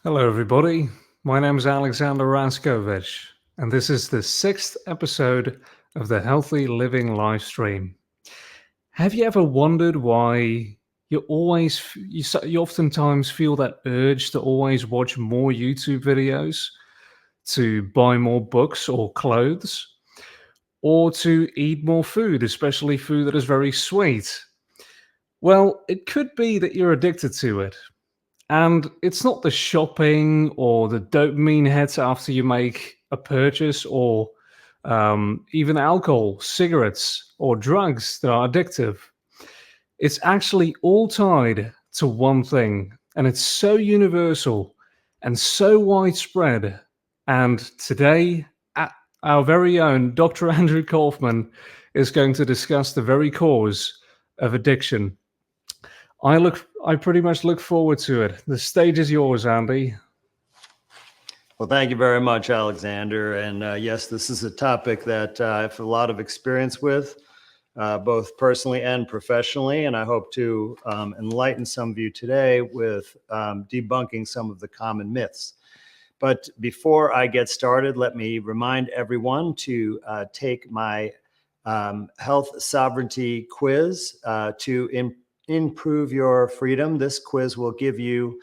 Hello, everybody. My name is Alexander Raskovich, and this is the sixth episode of the Healthy Living Livestream. Have you ever wondered why you oftentimes feel that urge to always watch more YouTube videos, to buy more books or clothes, or to eat more food, especially food that is very sweet? Well, it could be that you're addicted to it. And it's not the shopping or the dopamine hits after you make a purchase or even alcohol, cigarettes, or drugs that are addictive. It's actually all tied to one thing, and it's so universal and so widespread. And today, our very own Dr. Andrew Kaufman is going to discuss the very cause of addiction. I pretty much look forward to it. The stage is yours, Andy. Well, thank you very much, Alexander. And yes, this is a topic that I have a lot of experience with, both personally and professionally. And I hope to enlighten some of you today with debunking some of the common myths. But before I get started, let me remind everyone to take my health sovereignty quiz to improve your freedom. This quiz will give you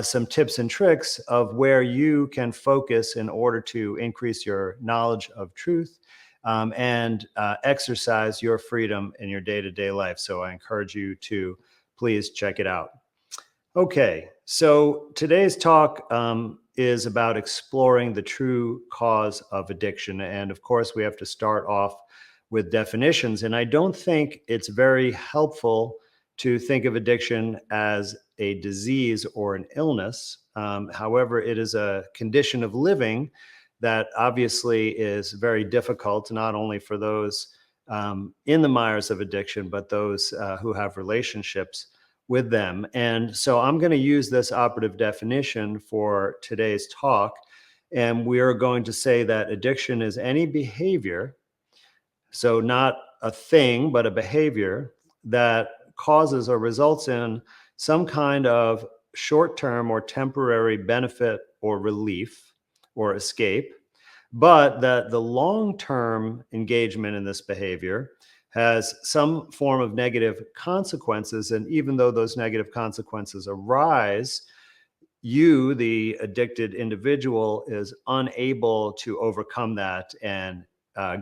some tips and tricks of where you can focus in order to increase your knowledge of truth and exercise your freedom in your day-to-day life. So I encourage you to please check it out. Okay, so today's talk is about exploring the true cause of addiction. And of course, we have to start off with definitions. And I don't think it's very helpful to think of addiction as a disease or an illness. However, it is a condition of living that obviously is very difficult, not only for those in the mires of addiction, but those who have relationships with them. And so I'm going to use this operative definition for today's talk. And we are going to say that addiction is any behavior, so not a thing, but a behavior that causes or results in some kind of short-term or temporary benefit or relief or escape, but that the long-term engagement in this behavior has some form of negative consequences. And even though those negative consequences arise, you, the addicted individual, is unable to overcome that and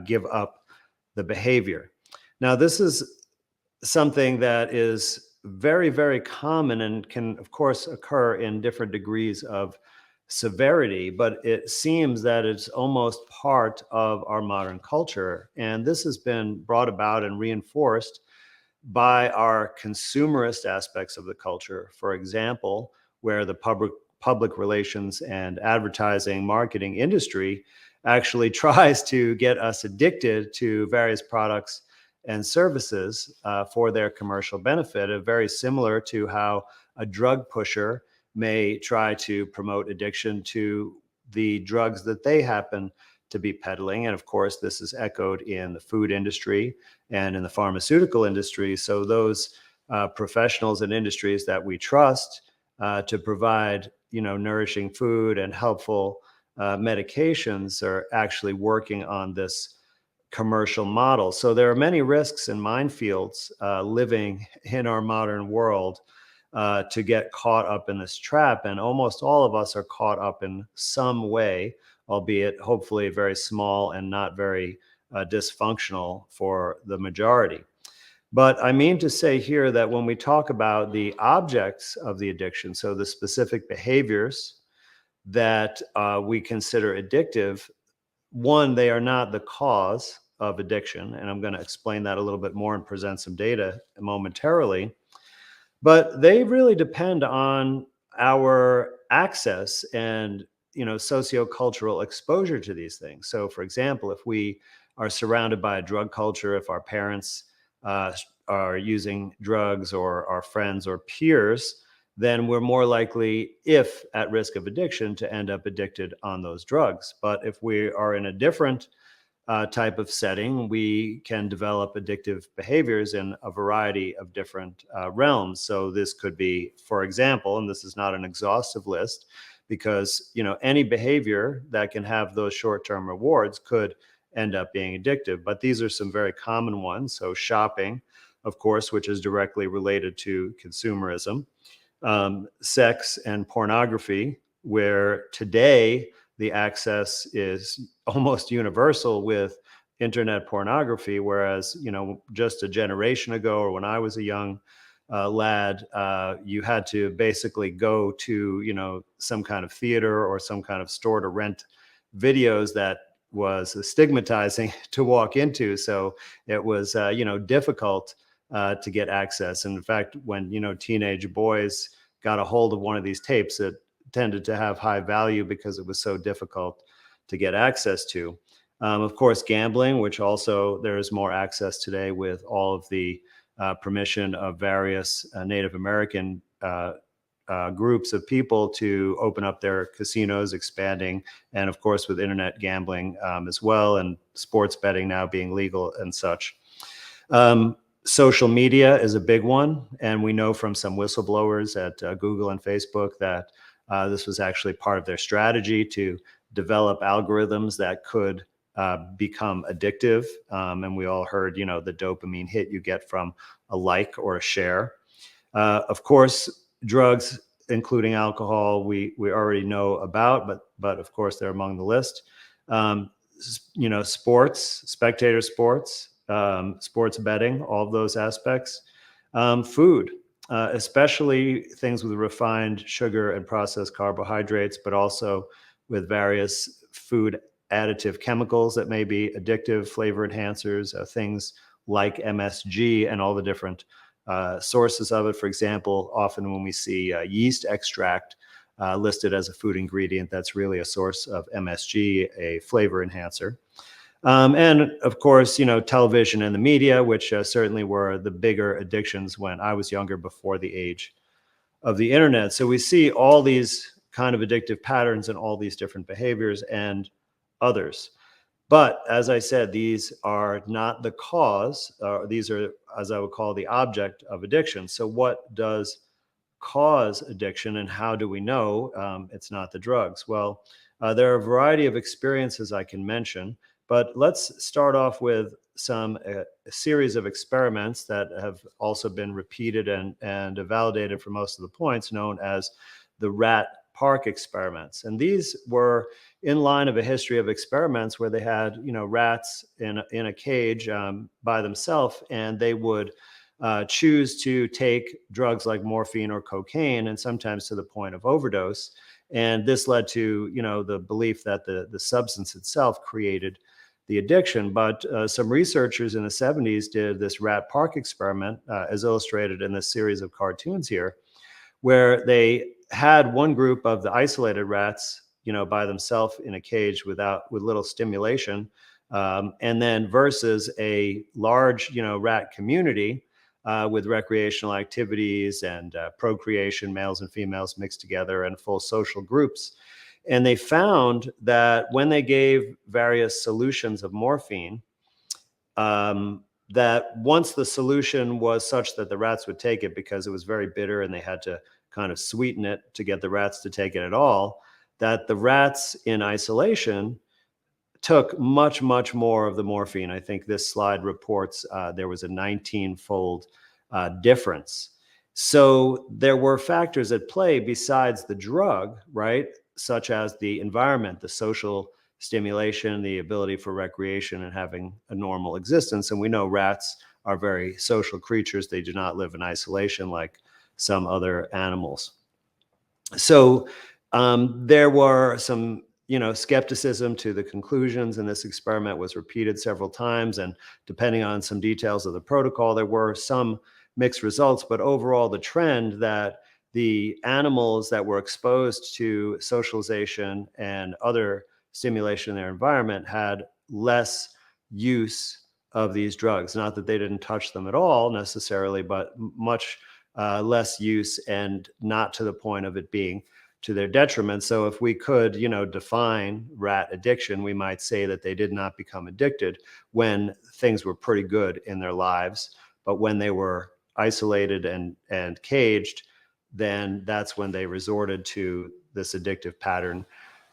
give up the behavior. Now, this is something that is very, very common and can, of course, occur in different degrees of severity, but it seems that it's almost part of our modern culture. And this has been brought about and reinforced by our consumerist aspects of the culture. For example, where the public relations and advertising marketing industry actually tries to get us addicted to various products and services for their commercial benefit, very similar to how a drug pusher may try to promote addiction to the drugs that they happen to be peddling. And of course, this is echoed in the food industry and in the pharmaceutical industry. So those professionals and industries that we trust to provide, nourishing food and helpful medications are actually working on this commercial model. So there are many risks and minefields living in our modern world to get caught up in this trap. And almost all of us are caught up in some way, albeit hopefully very small and not very dysfunctional for the majority. But I mean to say here that when we talk about the objects of the addiction, so the specific behaviors that we consider addictive, one, they are not the cause of addiction. And I'm going to explain that a little bit more and present some data momentarily. But they really depend on our access and sociocultural exposure to these things. So, for example, if we are surrounded by a drug culture, if our parents are using drugs or our friends or peers, then we're more likely, if at risk of addiction, to end up addicted on those drugs. But if we are in a different type of setting, we can develop addictive behaviors in a variety of different realms. So this could be, for example, and this is not an exhaustive list, because, any behavior that can have those short-term rewards could end up being addictive. But these are some very common ones. So shopping, of course, which is directly related to consumerism, sex and pornography, where today the access is almost universal with internet pornography, whereas just a generation ago, or when I was a young lad, you had to basically go to some kind of theater or some kind of store to rent videos that was stigmatizing to walk into. So it was difficult to get access. And in fact, when teenage boys got a hold of one of these tapes, it tended to have high value because it was so difficult to get access to. Of course, gambling, which also there is more access today with all of the permission of various Native American groups of people to open up their casinos, expanding, and of course with internet gambling as well, and sports betting now being legal and such. Social media is a big one, and we know from some whistleblowers at Google and Facebook that this was actually part of their strategy to develop algorithms that could become addictive. And we all heard, the dopamine hit you get from a like or a share. Of course, drugs, including alcohol, we already know about, but of course they're among the list. Sports, spectator sports, sports betting, all of those aspects. Food, especially things with refined sugar and processed carbohydrates, but also with various food additive chemicals that may be addictive, flavor enhancers, things like MSG and all the different sources of it. For example, often when we see yeast extract listed as a food ingredient, that's really a source of MSG, a flavor enhancer. And of course, television and the media, which certainly were the bigger addictions when I was younger, before the age of the internet. So we see all these kind of addictive patterns and all these different behaviors and others. But as I said, these are not the cause. These are, as I would call, the object of addiction. So what does cause addiction, and how do we know it's not the drugs? Well, there are a variety of experiences I can mention, but let's start off with a series of experiments that have also been repeated and validated for most of the points, known as the rat park experiments. And these were in line of a history of experiments where they had rats in a cage by themselves, and they would choose to take drugs like morphine or cocaine, and sometimes to the point of overdose. And this led to the belief that the substance itself created the addiction. But some researchers in the 70s did this rat park experiment, as illustrated in this series of cartoons here, where they had one group of the isolated rats by themselves in a cage with little stimulation, and then versus a large rat community with recreational activities and procreation, males and females mixed together, and full social groups. And they found that when they gave various solutions of morphine, that once the solution was such that the rats would take it because it was very bitter and they had to kind of sweeten it to get the rats to take it at all, that the rats in isolation took much, much more of the morphine. I think this slide reports there was a 19-fold difference. So there were factors at play besides the drug, right? Such as the environment, the social stimulation, the ability for recreation and having a normal existence. And we know rats are very social creatures. They do not live in isolation like some other animals. So there were some skepticism to the conclusions, and this experiment was repeated several times. And depending on some details of the protocol, there were some mixed results. But overall, the trend that the animals that were exposed to socialization and other stimulation in their environment had less use of these drugs. Not that they didn't touch them at all necessarily, but much less use, and not to the point of it being to their detriment. So if we could, define rat addiction, we might say that they did not become addicted when things were pretty good in their lives. But when they were isolated and caged, then that's when they resorted to this addictive pattern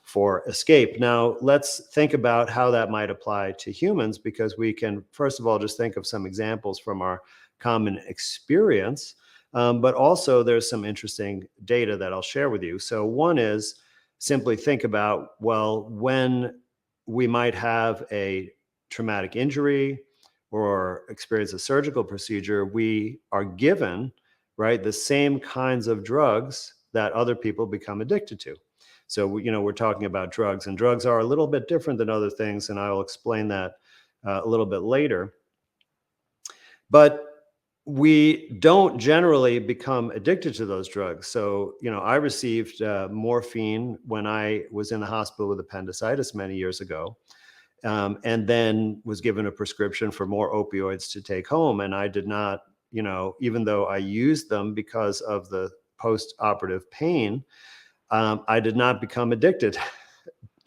for escape. Now, let's think about how that might apply to humans, because we can, first of all, just think of some examples from our common experience. But also, there's some interesting data that I'll share with you. So, one is simply think about, well, when we might have a traumatic injury or experience a surgical procedure, we are given, right, the same kinds of drugs that other people become addicted to. So, we're talking about drugs, and drugs are a little bit different than other things, and I will explain that a little bit later. But we don't generally become addicted to those drugs. So, I received morphine when I was in the hospital with appendicitis many years ago, and then was given a prescription for more opioids to take home. And I did not, even though I used them because of the post-operative pain, I did not become addicted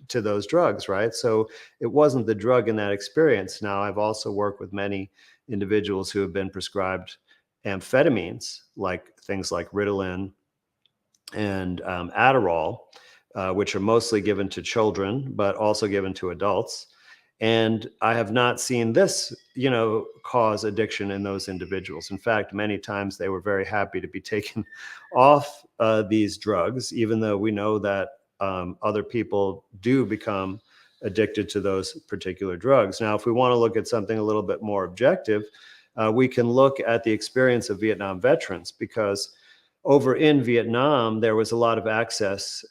to those drugs, right? So it wasn't the drug in that experience. Now, I've also worked with many individuals who have been prescribed amphetamines, like things like Ritalin and Adderall, which are mostly given to children, but also given to adults. And I have not seen this, cause addiction in those individuals. In fact, many times they were very happy to be taken off these drugs, even though we know that other people do become addicted to those particular drugs. Now, if we want to look at something a little bit more objective, we can look at the experience of Vietnam veterans, because over in Vietnam, there was a lot of access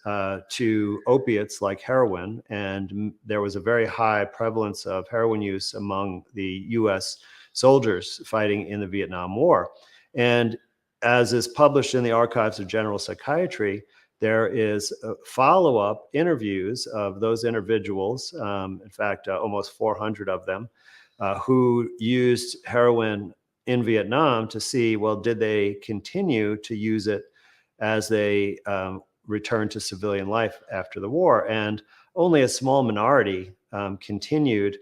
to opiates like heroin, and there was a very high prevalence of heroin use among the US soldiers fighting in the Vietnam War. And as is published in the Archives of General Psychiatry, there is follow-up interviews of those individuals, in fact, almost 400 of them, who used heroin in Vietnam, to see, well, did they continue to use it as they returned to civilian life after the war? And only a small minority continued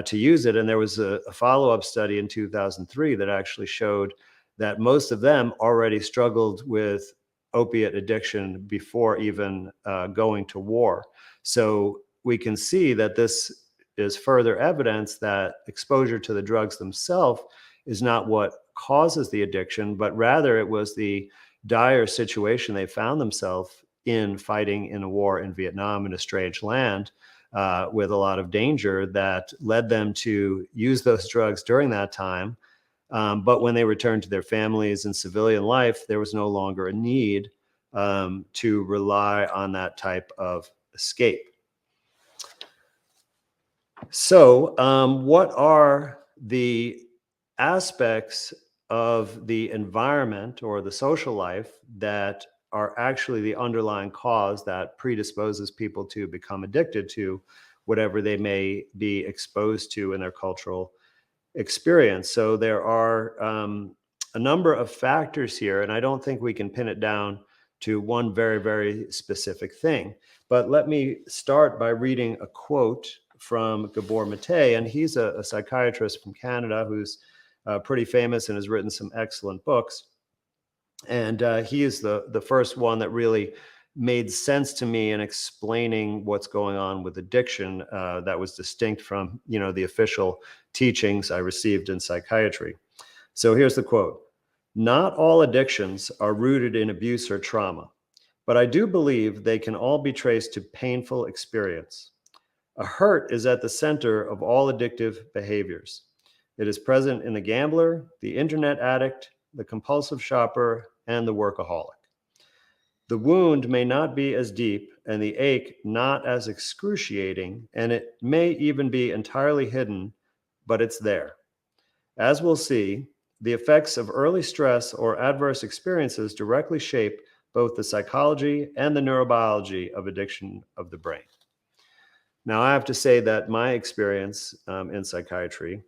to use it. And there was a follow-up study in 2003 that actually showed that most of them already struggled with opiate addiction before even going to war. So we can see that this is further evidence that exposure to the drugs themselves is not what causes the addiction, but rather it was the dire situation they found themselves in, fighting in a war in Vietnam in a strange land with a lot of danger, that led them to use those drugs during that time. But when they returned to their families and civilian life, there was no longer a need to rely on that type of escape. So, what are the aspects of the environment or the social life that are actually the underlying cause that predisposes people to become addicted to whatever they may be exposed to in their cultural experience? So there are a number of factors here, and I don't think we can pin it down to one very, very specific thing. But let me start by reading a quote from Gabor Mate, and he's a psychiatrist from Canada who's pretty famous and has written some excellent books. And he is the first one that really made sense to me in explaining what's going on with addiction, that was distinct from, the official teachings I received in psychiatry. So here's the quote: "Not all addictions are rooted in abuse or trauma, but I do believe they can all be traced to painful experience. A hurt is at the center of all addictive behaviors. It is present in the gambler, the internet addict, the compulsive shopper, and the workaholic. The wound may not be as deep and the ache not as excruciating, and it may even be entirely hidden, but it's there. As we'll see, the effects of early stress or adverse experiences directly shape both the psychology and the neurobiology of addiction of the brain." Now, I have to say that my experience in psychiatry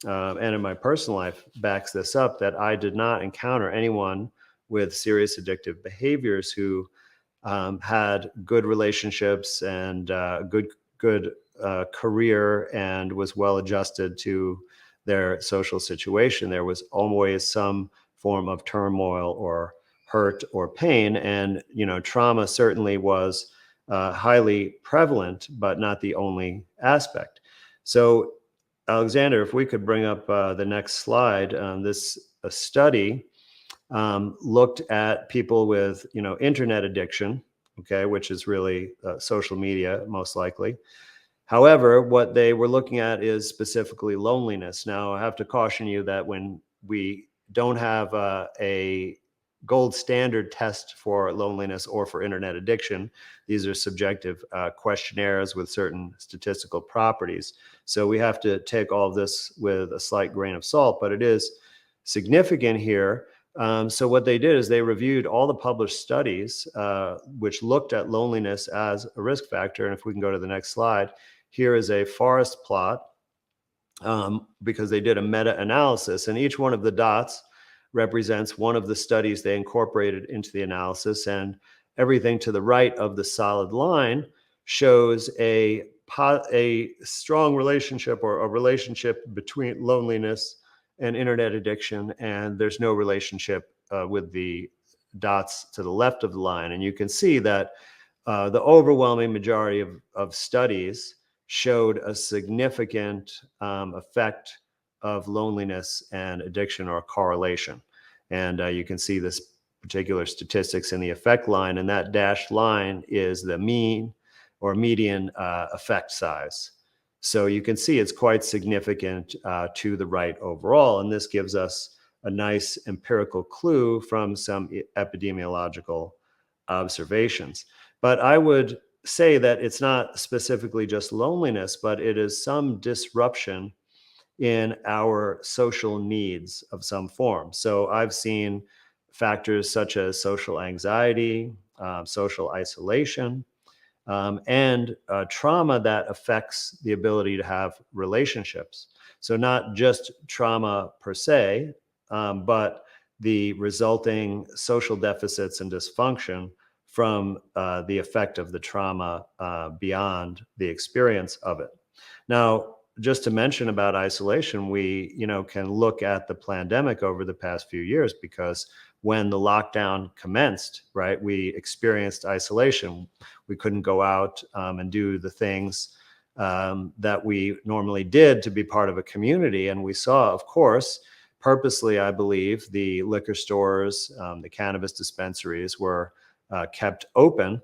and in my personal life backs this up, that I did not encounter anyone with serious addictive behaviors who had good relationships and good career and was well adjusted to their social situation. There was always some form of turmoil or hurt or pain. And, trauma certainly was highly prevalent, but not the only aspect. So, Alexander, if we could bring up the next slide, this a study looked at people with, internet addiction, okay, which is really social media, most likely. However, what they were looking at is specifically loneliness. Now, I have to caution you that when we don't have a gold standard test for loneliness or for internet addiction, these are subjective questionnaires with certain statistical properties. So we have to take all of this with a slight grain of salt, but it is significant here. So what they did is they reviewed all the published studies which looked at loneliness as a risk factor. And if we can go to the next slide, here is a forest plot because they did a meta-analysis, and each one of the dots represents one of the studies they incorporated into the analysis, and everything to the right of the solid line shows a strong relationship or a relationship between loneliness and internet addiction, and there's no relationship with the dots to the left of the line. And you can see that the overwhelming majority of studies showed a significant effect of loneliness and addiction, or correlation. And you can see this particular statistics in the effect line, and that dashed line is the mean or median effect size. So you can see it's quite significant to the right overall, and this gives us a nice empirical clue from some epidemiological observations. But I would say that it's not specifically just loneliness, but it is some disruption in our social needs of some form. So I've seen factors such as social anxiety, social isolation, and trauma that affects the ability to have relationships. So not just trauma per se, but the resulting social deficits and dysfunction from the effect of the trauma beyond the experience of it. Now, just to mention about isolation, we can look at the pandemic over the past few years, because when the lockdown commenced, right, we experienced isolation. We couldn't go out and do the things that we normally did to be part of a community. And we saw, of course, purposely, I believe, the liquor stores, the cannabis dispensaries were kept open.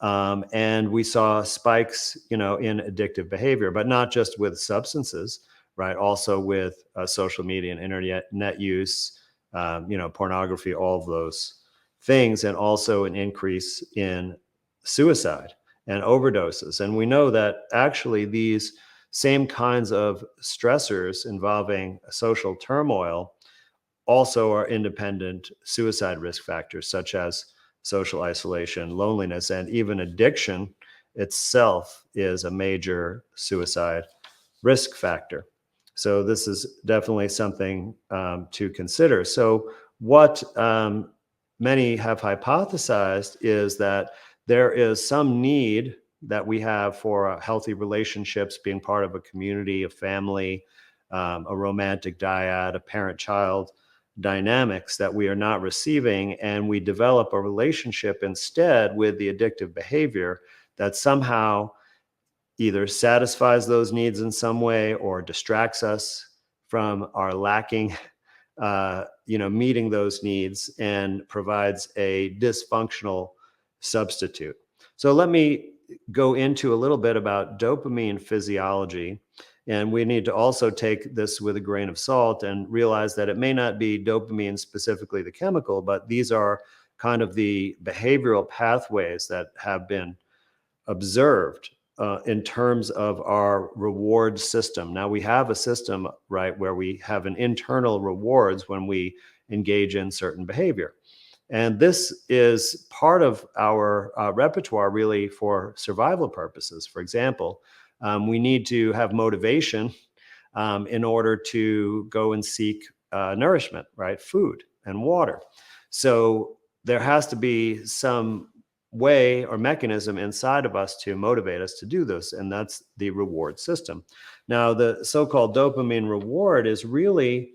And we saw spikes, in addictive behavior, but not just with substances, right? Also with social media and internet use, pornography, all of those things, and also an increase in suicide and overdoses. And we know that actually these same kinds of stressors involving social turmoil also are independent suicide risk factors, such as social isolation, loneliness, and even addiction itself is a major suicide risk factor. So this is definitely something to consider. So what many have hypothesized is that there is some need that we have for healthy relationships, being part of a community, a family, a romantic dyad, a parent-child dynamics that we are not receiving, and we develop a relationship instead with the addictive behavior that somehow either satisfies those needs in some way or distracts us from our lacking meeting those needs, and provides a dysfunctional substitute. So let me go into a little bit about dopamine physiology. And we need to also take this with a grain of salt and realize that it may not be dopamine specifically, the chemical, but these are kind of the behavioral pathways that have been observed in terms of our reward system. Now, we have a system, right, where we have an internal rewards when we engage in certain behavior. And this is part of our repertoire, really, for survival purposes. For example, we need to have motivation in order to go and seek nourishment, right? Food and water. So there has to be some way or mechanism inside of us to motivate us to do this, and that's the reward system. Now, the so-called dopamine reward is really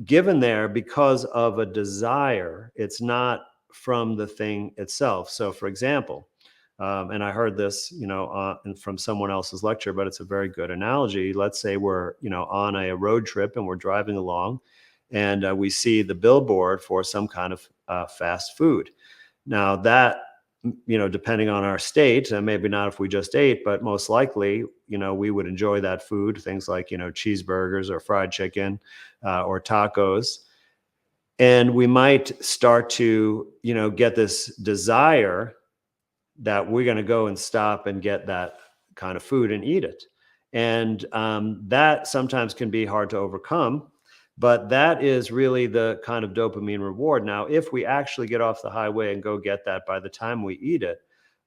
given there because of a desire. It's not from the thing itself. So, for example, and I heard this, from someone else's lecture, but it's a very good analogy. Let's say we're, on a road trip and we're driving along, and we see the billboard for some kind of fast food. Now that, depending on our state, and maybe not if we just ate, but most likely, we would enjoy that food, things like, cheeseburgers or fried chicken or tacos. And we might start to, get this desire that we're going to go and stop and get that kind of food and eat it. And that sometimes can be hard to overcome, but that is really the kind of dopamine reward. Now, if we actually get off the highway and go get that, by the time we eat it,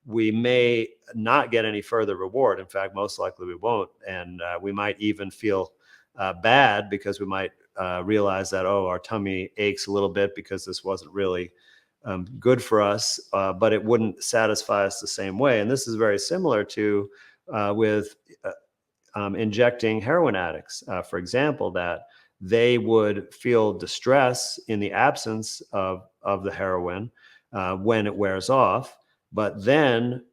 we may not get any further reward. In fact, most likely we won't. And we might even feel bad, because we might realize that, oh, our tummy aches a little bit because this wasn't really good for us, but it wouldn't satisfy us the same way. And this is very similar to with injecting heroin addicts, for example, that they would feel distress in the absence of the heroin when it wears off. But then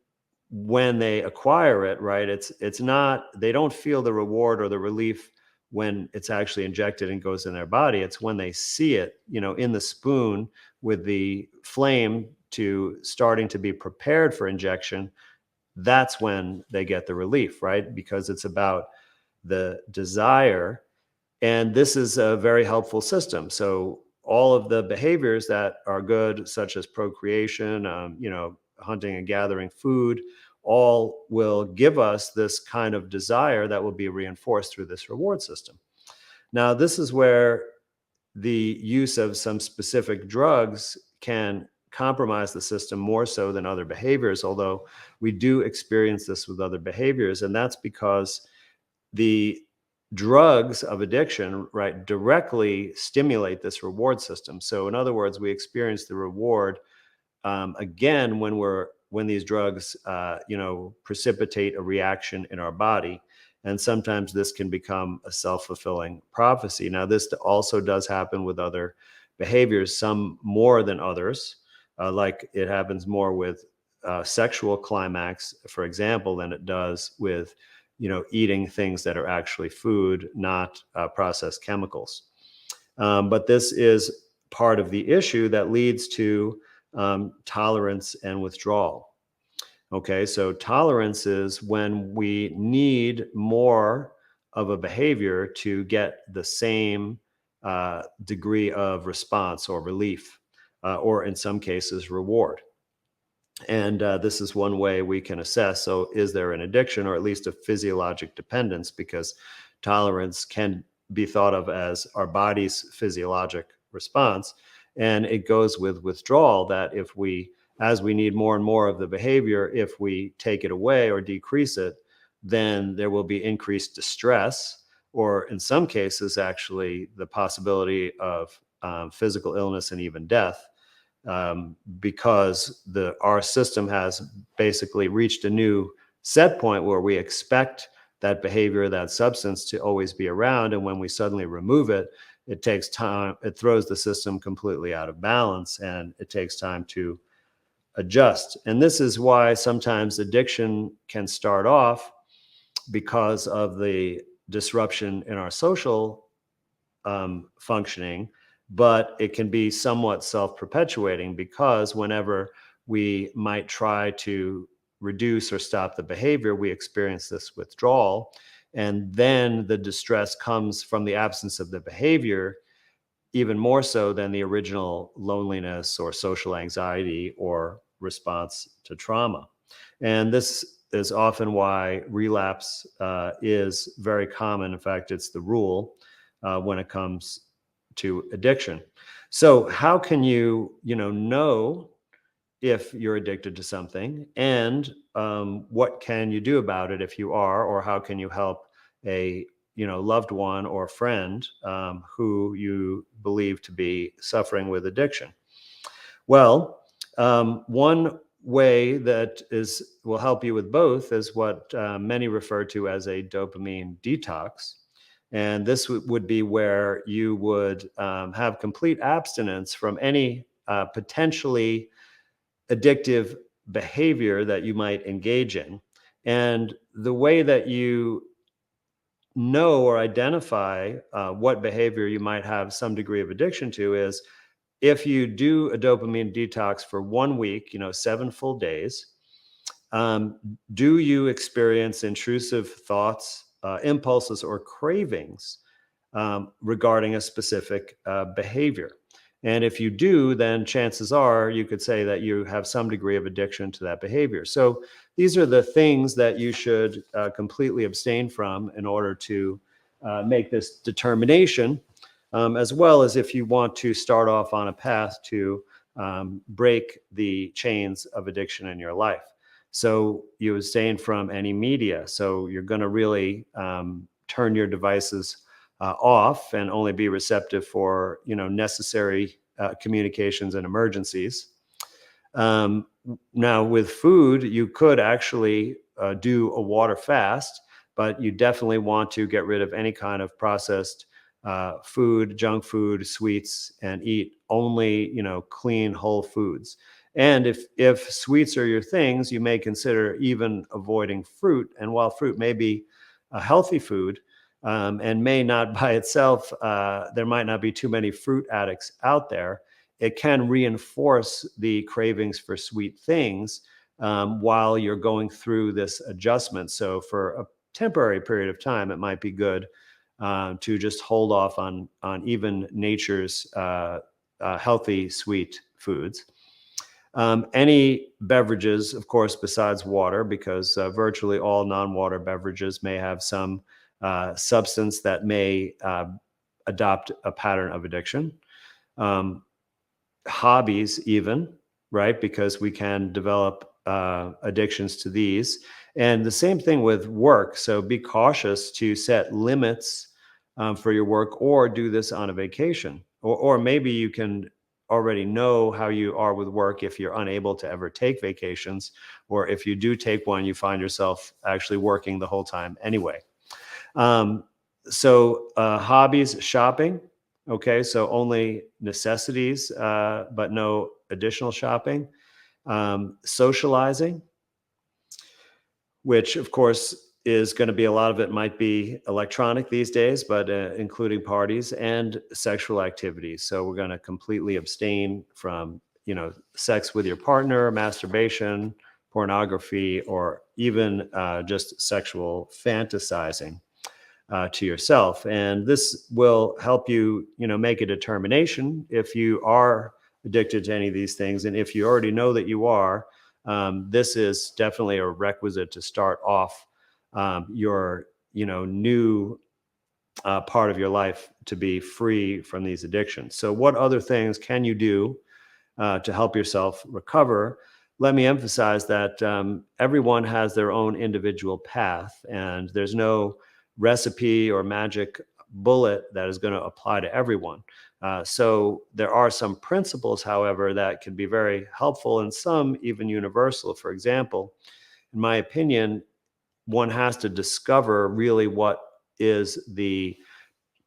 when they acquire it, right, it's not, they don't feel the reward or the relief when it's actually injected and goes in their body. It's when they see it, in the spoon with the flame to starting to be prepared for injection. That's when they get the relief, right? Because it's about the desire. And this is a very helpful system. So all of the behaviors that are good, such as procreation, hunting and gathering food, all will give us this kind of desire that will be reinforced through this reward system. Now, this is where the use of some specific drugs can compromise the system more so than other behaviors, although we do experience this with other behaviors. And that's because the drugs of addiction, right, directly stimulate this reward system. So in other words, we experience the reward again when these drugs precipitate a reaction in our body. And sometimes this can become a self-fulfilling prophecy. Now, this also does happen with other behaviors, some more than others. Like it happens more with sexual climax, for example, than it does with eating things that are actually food, not processed chemicals. But this is part of the issue that leads to tolerance and withdrawal. Okay, so tolerance is when we need more of a behavior to get the same degree of response or relief, or in some cases, reward. And this is one way we can assess. So, is there an addiction or at least a physiologic dependence? Because tolerance can be thought of as our body's physiologic response. And it goes with withdrawal, that if we, as we need more and more of the behavior, if we take it away or decrease it, then there will be increased distress, or in some cases, actually, the possibility of physical illness and even death. Because our system has basically reached a new set point where we expect that behavior, that substance, to always be around. And when we suddenly remove it, it takes time. It throws the system completely out of balance, and it takes time to adjust. And this is why sometimes addiction can start off because of the disruption in our social functioning, but it can be somewhat self-perpetuating, because whenever we might try to reduce or stop the behavior, we experience this withdrawal. And then the distress comes from the absence of the behavior, even more so than the original loneliness or social anxiety or response to trauma. And this is often why relapse is very common. In fact, it's the rule when it comes to addiction. So how can you, know if you're addicted to something, and what can you do about it if you are, or how can you help a loved one or friend who you believe to be suffering with addiction? Well, one way that will help you with both is what many refer to as a dopamine detox. And this would be where you would have complete abstinence from any potentially addictive behavior that you might engage in. And the way that you know or identify what behavior you might have some degree of addiction to is if you do a dopamine detox for 1 week, 7 full days, do you experience intrusive thoughts, impulses, or cravings regarding a specific behavior? And if you do, then chances are you could say that you have some degree of addiction to that behavior. So these are the things that you should completely abstain from in order to make this determination, as well as if you want to start off on a path to break the chains of addiction in your life. So you abstain from any media. So you're going to really turn your devices off and only be receptive for necessary communications and emergencies. Now with food, you could actually do a water fast, but you definitely want to get rid of any kind of processed food, junk food, sweets, and eat only clean whole foods. And if sweets are your things, you may consider even avoiding fruit. And while fruit may be a healthy food, and may not by itself, there might not be too many fruit addicts out there, it can reinforce the cravings for sweet things while you're going through this adjustment. So for a temporary period of time, it might be good to just hold off on even nature's healthy sweet foods. Any beverages, of course, besides water, because virtually all non-water beverages may have some substance that may adopt a pattern of addiction. Hobbies even, right? Because we can develop addictions to these. And the same thing with work. So be cautious to set limits for your work, or do this on a vacation. Or maybe you can already know how you are with work if you're unable to ever take vacations, or if you do take one, you find yourself actually working the whole time anyway. So hobbies, shopping. Okay, so only necessities, but no additional shopping. Socializing, which of course is going to be, a lot of it might be electronic these days, but including parties and sexual activities. So we're going to completely abstain from, sex with your partner, masturbation, pornography, or even just sexual fantasizing to yourself. And this will help you, make a determination if you are addicted to any of these things. And if you already know that you are, this is definitely a requisite to start off your, new part of your life to be free from these addictions. So what other things can you do to help yourself recover? Let me emphasize that everyone has their own individual path, and there's no recipe or magic bullet that is going to apply to everyone. So there are some principles, however, that can be very helpful, and some even universal. For example, in my opinion, one has to discover really what is the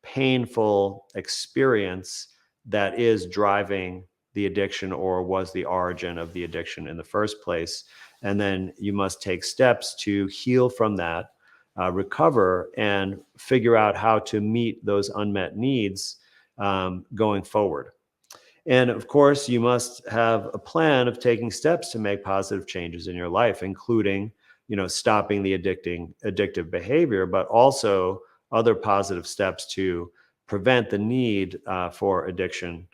painful experience that is driving the addiction, or was the origin of the addiction in the first place. And then you must take steps to heal from that, recover, and figure out how to meet those unmet needs going forward. And of course, you must have a plan of taking steps to make positive changes in your life, including, stopping the addictive behavior, but also other positive steps to prevent the need for addiction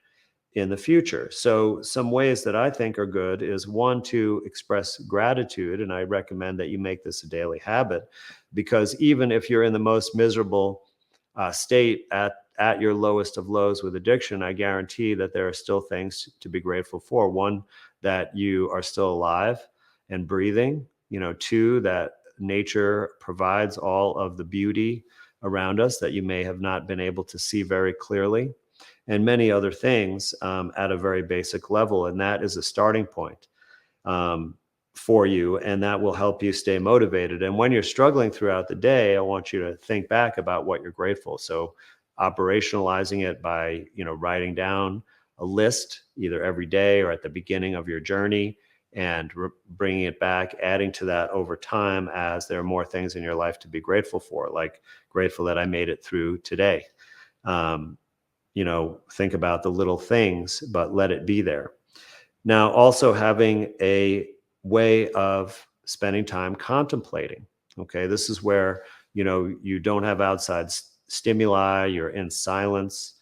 in the future. So some ways that I think are good is, one, to express gratitude. And I recommend that you make this a daily habit, because even if you're in the most miserable state at your lowest of lows with addiction, I guarantee that there are still things to be grateful for. One, that you are still alive and breathing. Two, that nature provides all of the beauty around us that you may have not been able to see very clearly, and many other things at a very basic level. And that is a starting point for you, and that will help you stay motivated. And when you're struggling throughout the day, I want you to think back about what you're grateful. So operationalizing it by, writing down a list either every day or at the beginning of your journey, and bringing it back, adding to that over time as there are more things in your life to be grateful for, like grateful that I made it through today. Um, think about the little things, but let it be there. Now, also having a way of spending time contemplating. Okay, this is where you don't have outside stimuli. You're in silence.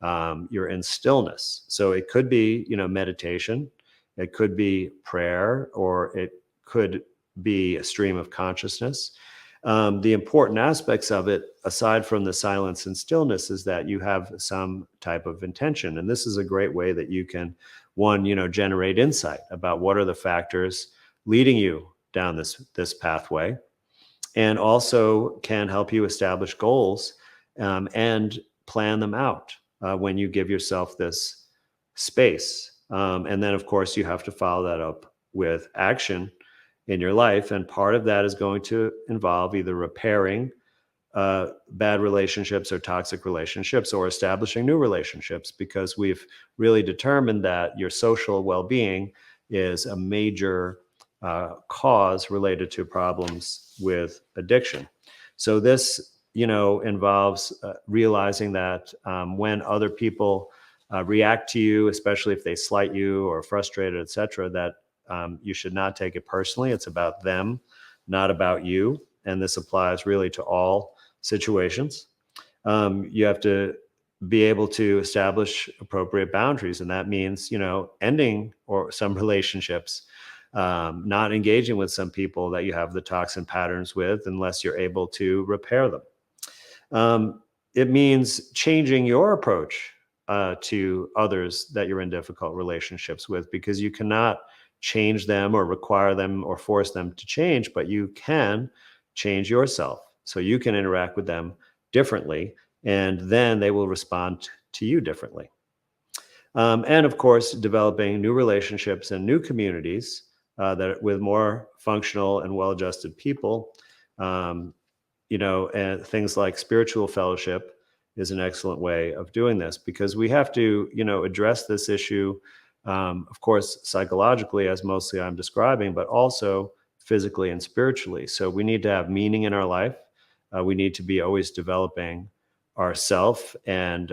You're in stillness. So it could be meditation. It could be prayer, or it could be a stream of consciousness. The important aspects of it, aside from the silence and stillness, is that you have some type of intention. And this is a great way that you can, one, generate insight about what are the factors leading you down this pathway, and also can help you establish goals, and plan them out when you give yourself this space. And then, of course, you have to follow that up with action in your life. And part of that is going to involve either repairing bad relationships or toxic relationships, or establishing new relationships, because we've really determined that your social well-being is a major cause related to problems with addiction. So this, involves realizing that when other people react to you, especially if they slight you or frustrated, etc., that you should not take it personally. It's about them, not about you. And this applies really to all situations. You have to be able to establish appropriate boundaries, and that means ending or some relationships, not engaging with some people that you have the toxin patterns with, unless you're able to repair them. It means changing your approach to others that you're in difficult relationships with, because you cannot change them or require them or force them to change, but you can change yourself. So you can interact with them differently, and then they will respond to you differently. And of course, developing new relationships and new communities that with more functional and well-adjusted people. Um, and things like spiritual fellowship is an excellent way of doing this, because we have to, address this issue, of course, psychologically, as mostly I'm describing, but also physically and spiritually. So we need to have meaning in our life. We need to be always developing ourself, and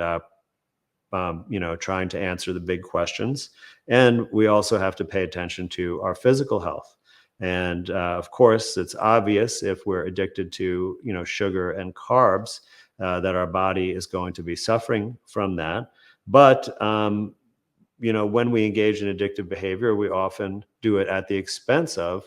trying to answer the big questions. And we also have to pay attention to our physical health. And of course, it's obvious if we're addicted to, sugar and carbs, that our body is going to be suffering from that. But when we engage in addictive behavior, we often do it at the expense of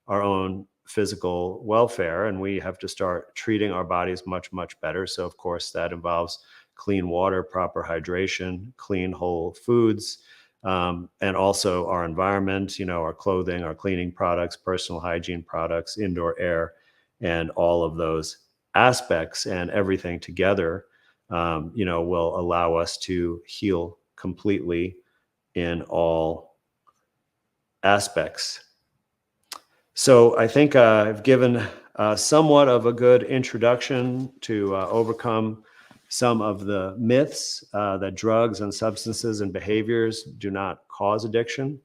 our own physical welfare, and we have to start treating our bodies much, much better. So, of course, that involves clean water, proper hydration, clean whole foods, and also our environment, our clothing, our cleaning products, personal hygiene products, indoor air, and all of those aspects, and everything together, will allow us to heal completely in all aspects. So I think I've given somewhat of a good introduction to overcome some of the myths that drugs and substances and behaviors do not cause addiction,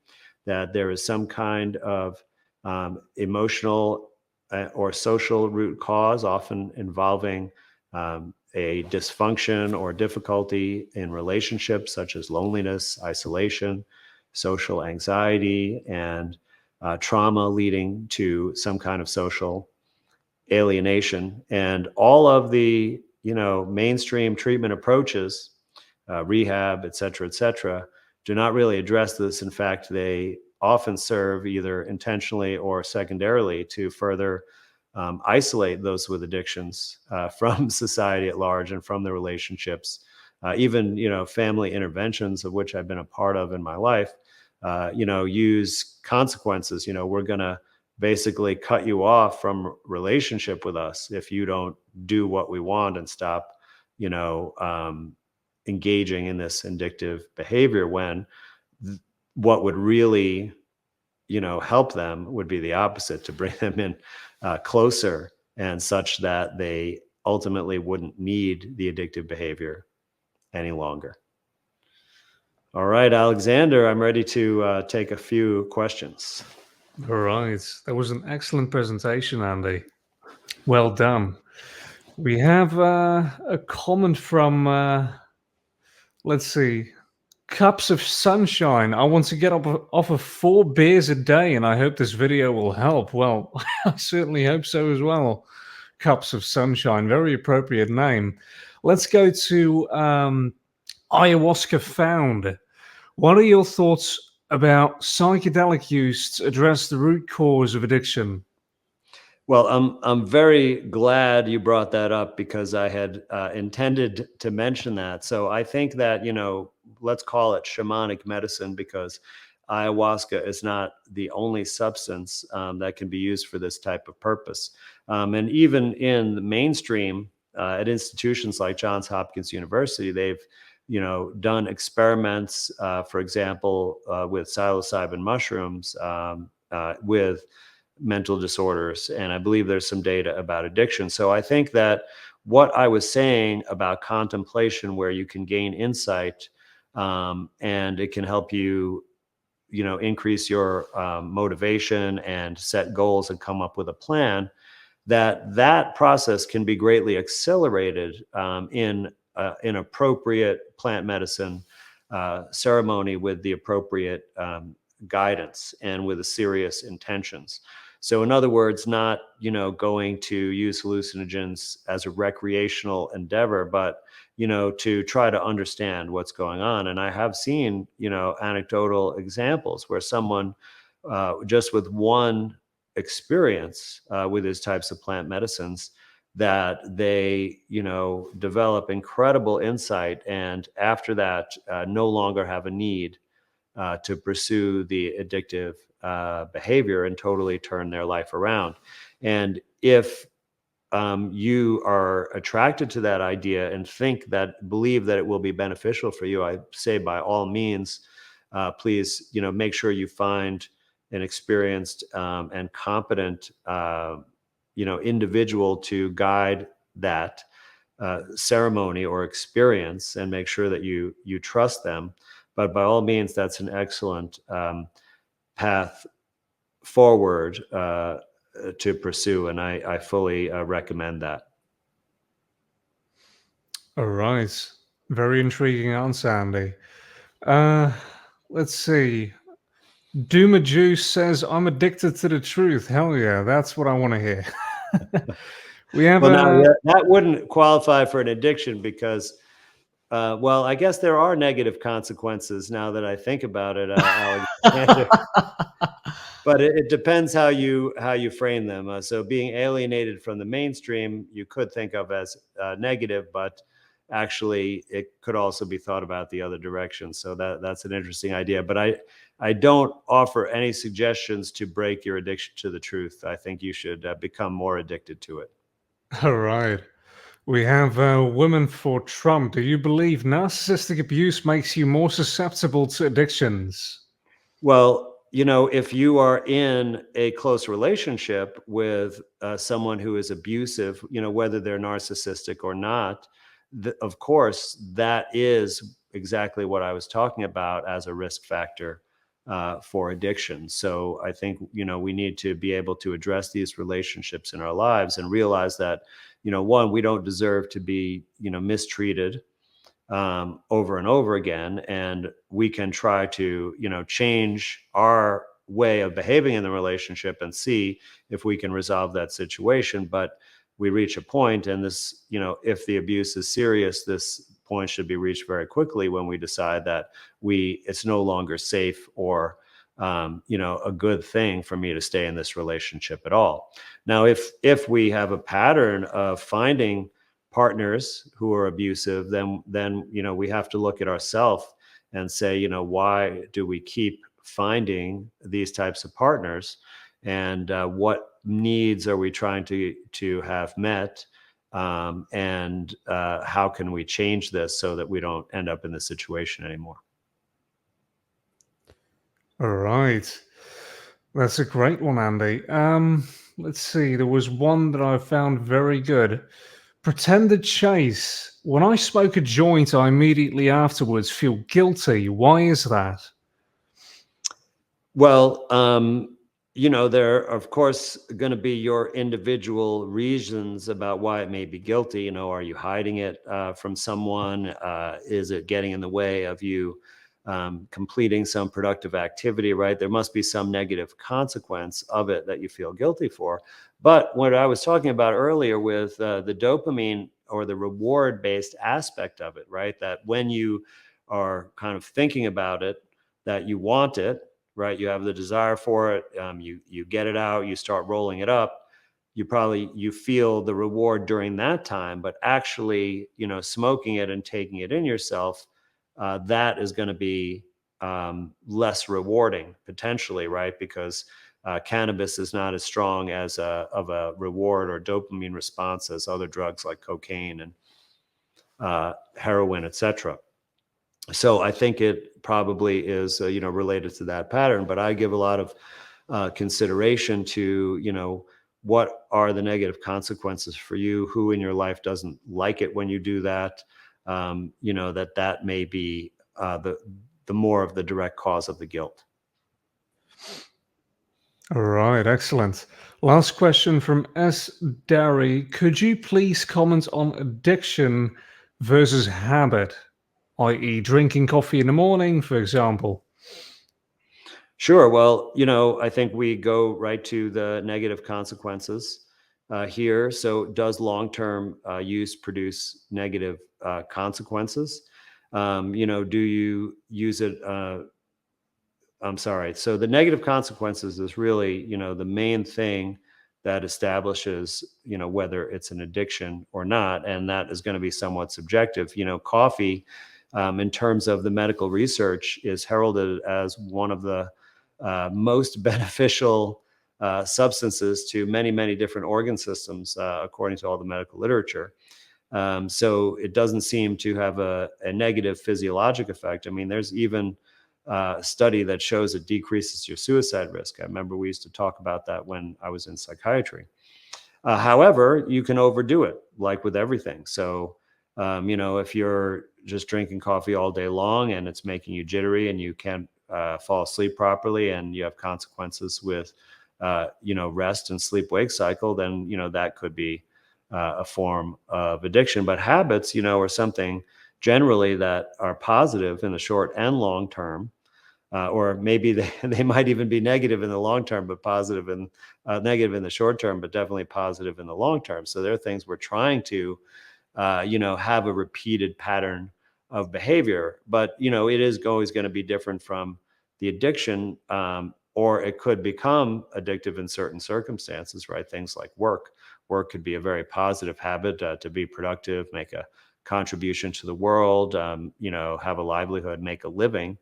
that there is some kind of emotional or social root cause, often involving a dysfunction or difficulty in relationships, such as loneliness, isolation, social anxiety, and trauma leading to some kind of social alienation. And all of the mainstream treatment approaches, rehab, et cetera, do not really address this. In fact, they often serve either intentionally or secondarily to further isolate those with addictions from society at large and from the relationships. Even family interventions, of which I've been a part of in my life, use consequences. We're going to basically cut you off from relationship with us if you don't do what we want and stop, engaging in this addictive behavior, when what would really help them would be the opposite, to bring them in closer, and such that they ultimately wouldn't need the addictive behavior any longer. All right, Alexander, I'm ready to take a few questions. All right. That was an excellent presentation, Andy. Well done. We have a comment from, let's see, Cups of Sunshine. I want to get off of 4 beers a day, and I hope this video will help. Well, I certainly hope so as well. Cups of Sunshine, very appropriate name. Let's go to Ayahuasca Found. What are your thoughts about psychedelic use to address the root cause of addiction? Well, I'm very glad you brought that up, because I had intended to mention that. So I think that, let's call it shamanic medicine, because ayahuasca is not the only substance that can be used for this type of purpose. And even in the mainstream, at institutions like Johns Hopkins University, they've done experiments, for example, with psilocybin mushrooms, with mental disorders, and I believe there's some data about addiction. So I think that what I was saying about contemplation, where you can gain insight, and it can help you, increase your motivation and set goals and come up with a plan, that process can be greatly accelerated in an appropriate plant medicine ceremony, with the appropriate guidance and with the serious intentions. So in other words, not, going to use hallucinogens as a recreational endeavor, but, to try to understand what's going on. And I have seen, anecdotal examples where someone, just with one experience with these types of plant medicines, that they, develop incredible insight, and after that, no longer have a need to pursue the addictive behavior, and totally turn their life around. And if you are attracted to that idea and believe that it will be beneficial for you, I say by all means, please, make sure you find an experienced and competent, individual to guide that ceremony or experience, and make sure that you trust them. But by all means, that's an excellent path forward to pursue, and I fully recommend that. All right. Very intriguing answer, Andy. Let's see. Doomer Juice says, I'm addicted to the truth. Hell yeah, that's what I want to hear. We have Well, now that wouldn't qualify for an addiction, because well, I guess there are negative consequences, now that I think about it, Alexander. But it depends how you frame them. So being alienated from the mainstream, you could think of as negative, but actually it could also be thought about the other direction. So that's an interesting idea. But I don't offer any suggestions to break your addiction to the truth. I think you should become more addicted to it. All right. We have Women for Trump. Do you believe narcissistic abuse makes you more susceptible to addictions? Well, if you are in a close relationship with someone who is abusive, whether they're narcissistic or not, of course, that is exactly what I was talking about as a risk factor for addiction. So I think, we need to be able to address these relationships in our lives, and realize that, one, we don't deserve to be, mistreated over and over again, and we can try to change our way of behaving in the relationship, and see if we can resolve that situation. But we reach a point, and this, if the abuse is serious, this point should be reached very quickly, when we decide that it's no longer safe, or a good thing for me to stay in this relationship at all. Now, if we have a pattern of finding partners who are abusive, then we have to look at ourselves and say, why do we keep finding these types of partners, and what needs are we trying to have met, and how can we change this so that we don't end up in this situation anymore. All right. That's a great one, Andy. Let's see. There was one that I found very good. Pretended chase. When I smoke a joint, I immediately afterwards feel guilty. Why is that? Well, there are, of course, going to be your individual reasons about why it may be guilty. Are you hiding it from someone? Is it getting in the way of you completing some productive activity, right? There must be some negative consequence of it that you feel guilty for. But what I was talking about earlier with the dopamine or the reward-based aspect of it, right? That when you are kind of thinking about it, that you want it, right? You have the desire for it. You get it out. You start rolling it up. You feel the reward during that time, but actually, smoking it and taking it in yourself, that is going to be less rewarding potentially, right? Because cannabis is not as strong as of a reward or dopamine response as other drugs like cocaine and heroin, etc. So I think it probably is, related to that pattern. But I give a lot of consideration to, what are the negative consequences for you? Who in your life doesn't like it when you do that? That may be the more of the direct cause of the guilt. All right, excellent. Last question from S. Derry. Could you please comment on addiction versus habit, i.e., drinking coffee in the morning, for example? Sure. Well, I think we go right to the negative consequences here. So, does long-term use produce negative consequences? Do you use it? I'm sorry. So, the negative consequences is really, the main thing that establishes, whether it's an addiction or not, and that is going to be somewhat subjective. Coffee, in terms of the medical research, is heralded as one of the most beneficial substances to many, many different organ systems, according to all the medical literature. So it doesn't seem to have a negative physiologic effect. I mean, there's even a study that shows it decreases your suicide risk. I remember we used to talk about that when I was in psychiatry. However, you can overdo it, like with everything. So, if you're just drinking coffee all day long and it's making you jittery and you can't fall asleep properly and you have consequences with, rest and sleep wake cycle, then, that could be a form of addiction. But habits, are something generally that are positive in the short and long term. Or maybe they might even be negative in the long term, but positive and negative in the short term, but definitely positive in the long term. So there are things we're trying to, have a repeated pattern of behavior, but it is always going to be different from the addiction, or it could become addictive in certain circumstances, right? Things like work. Work could be a very positive habit to be productive, make a contribution to the world, have a livelihood, make a living.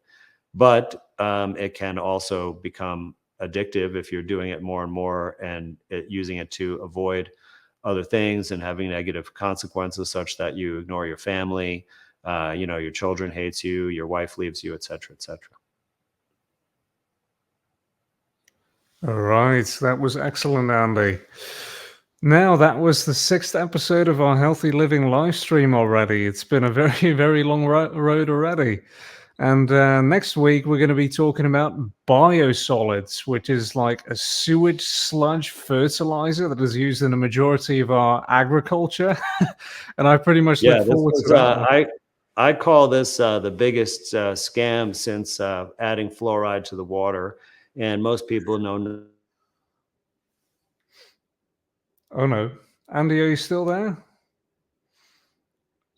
But it can also become addictive if you're doing it more and more and using it to avoid other things and having negative consequences such that you ignore your family, your children hates you, your wife leaves you, et cetera, et cetera. All right, that was excellent, Andy. Now, that was the sixth episode of our Healthy Living live stream already. It's been a very, very long road already. And next week, we're going to be talking about biosolids, which is like a sewage sludge fertilizer that is used in the majority of our agriculture. And I pretty much Yeah, look this forward to was, that one. I call this the biggest scam since adding fluoride to the water. And most people know. Oh no. Andy, are you still there?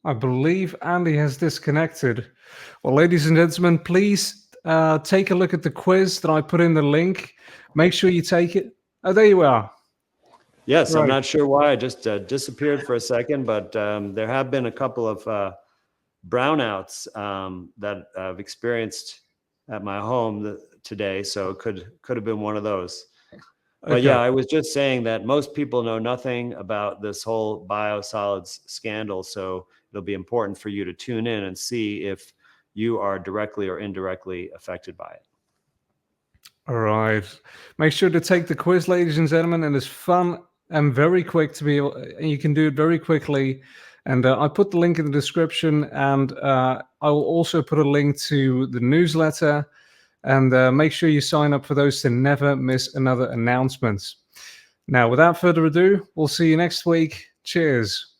I believe Andy has disconnected. Well, ladies and gentlemen, please take a look at the quiz that I put in the link. Make sure you take it. Oh, there you are. Yes, I'm Right. not sure why I just disappeared for a second, but there have been a couple of brownouts that I've experienced at my home today, so it could have been one of those. But Okay. yeah, I was just saying that most people know nothing about this whole biosolids scandal, so it'll be important for you to tune in and see if you are directly or indirectly affected by it. All right. Make sure to take the quiz, ladies and gentlemen. And it's fun and very quick to be able, and you can do it very quickly. And I put the link in the description, and I will also put a link to the newsletter. And make sure you sign up for those to never miss another announcement. Now, without further ado, we'll see you next week. Cheers.